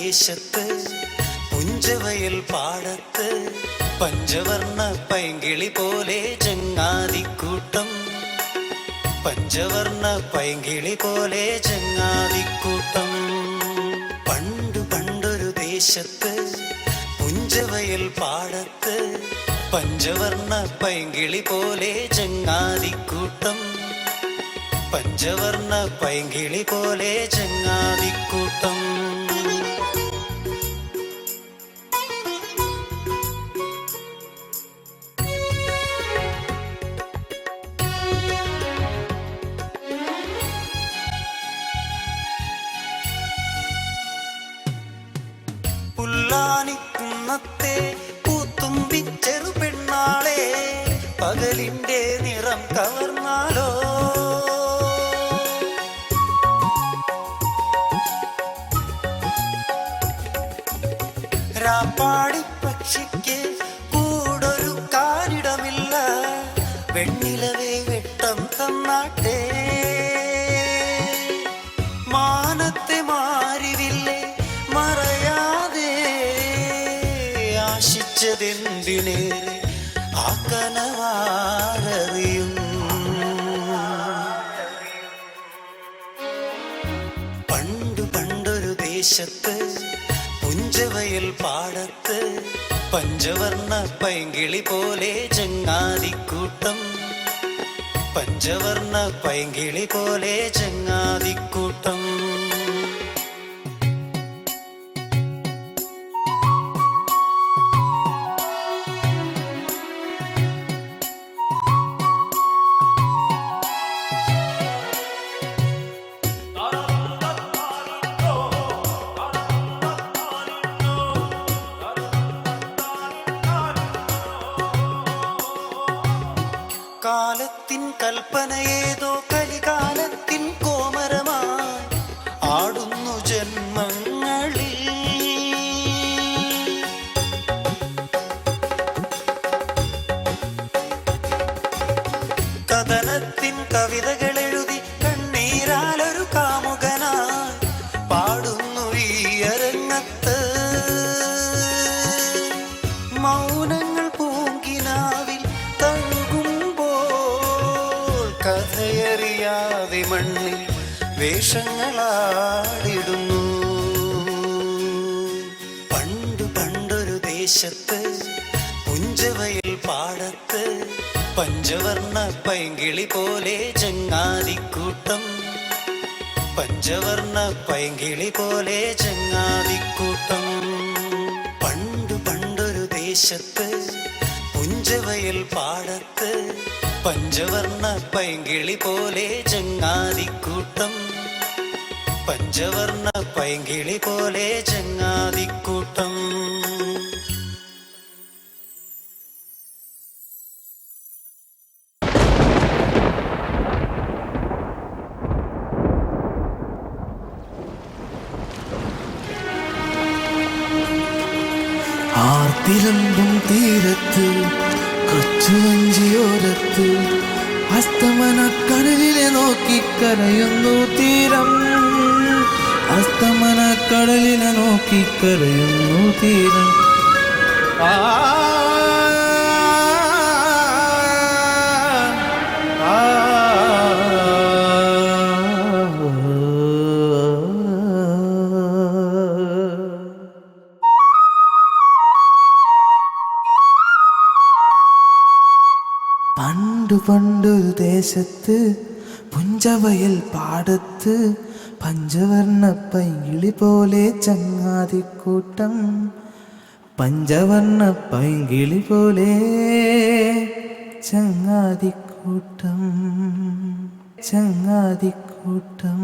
ദേശത്ത് പുഞ്ചവയൽ പാടത്ത് പഞ്ചവർണ്ണ പൈങ്കിളി പോലെ ചങ്ങാതിക്കൂട്ടം. പഞ്ചവർണ്ണ പൈങ്കിളി പോലെ ചങ്ങാതിക്കൂട്ടം. പണ്ടു പണ്ടൊരു ദേശത്ത് പുഞ്ചവയൽ പാടത്ത് പഞ്ചവർണ്ണ പൈങ്കിളി പോലെ ചങ്ങാതിക്കൂട്ടം. പഞ്ചവർണ്ണ പൈങ്കിളി പോലെ ചങ്ങാതിക്കൂട്ടം. പുല്ലാനിക്കുന്നത്തെ പൂത്തുമ്പി ചെറുപെണ്ണാളെ പകലിന്റെ നിറം കവർന്നാലോ. രാപ്പാടി പക്ഷിക്ക് കൂടൊരു കാരിടമില്ല, വെണ്ണിലവേ വെട്ടം തന്നാട്ടെ. മാനത്തെ മാരിവില്ലേ മറയാതെ ആശിച്ചതെന്തിനേറെ ആ കനവാരറിയും. പണ്ടു പണ്ടൊരു ദേശത്ത് പുഞ്ചവയൽ പാടത്ത് പഞ്ചവർണ്ണ പൈങ്കിളി പോലെ ചങ്ങാതിക്കൂട്ടം. പഞ്ചവർണ്ണ പൈങ്കിളി പോലെ ചങ്ങാതിക്കൂട്ടം. കാലത്തിൻ കൽപ്പനയേതോ കലികാലത്തിൻ കോമരമായി ആടുന്നു ജന്മങ്ങളിൽ. കഥനത്തിൻ കവിതകളെഴുതി കണ്ണീരാലൊരു കാമുകനായി പാടുന്നു ഈ അരങ്ങത്ത്. മൗനങ്ങൾ പൂങ്കിനാവിൽ കഥയറിയാതെ മണ്ണിൽ വേഷങ്ങളാടിടുന്നു. പണ്ടു പണ്ടൊരു ദേശത്ത് പുഞ്ചവയൽ പാടത്ത് പഞ്ചവർണ്ണ പൈങ്കിളി പോലെ ചങ്ങാതിക്കൂട്ടം. പഞ്ചവർണ്ണ പൈങ്കിളി പോലെ ചങ്ങാതിക്കൂട്ടം. പണ്ടു പണ്ടൊരു ദേശത്ത് പുഞ്ചവയൽ പാടത്ത് പഞ്ചവർണ്ണ പൈങ്കിളി പോലെ ചങ്ങാതിക്കൂട്ടം. പഞ്ചവർണ്ണ പൈങ്കിളി പോലെ ചങ്ങാതിക്കൂട്ടം. ആർത്തിരമ്പും തീരത്ത് കൊച്ചുവഞ്ചിയോരത്ത് അസ്തമനക്കടലിനെ നോക്കിക്കരയുന്നു തീരം. അസ്തമനക്കടലിനെ നോക്കിക്കരയുന്നു തീരം. പണ്ടു പണ്ടൊരു ദേശത്ത് പുഞ്ചവയൽ പാടത്ത് പഞ്ചവർണ്ണ പൈങ്കിളി പോലെ ചങ്ങാതിക്കൂട്ടം. പഞ്ചവർണ്ണ പൈങ്കിളി പോലെ ചങ്ങാതിക്കൂട്ടം. ചങ്ങാതിക്കൂട്ടം.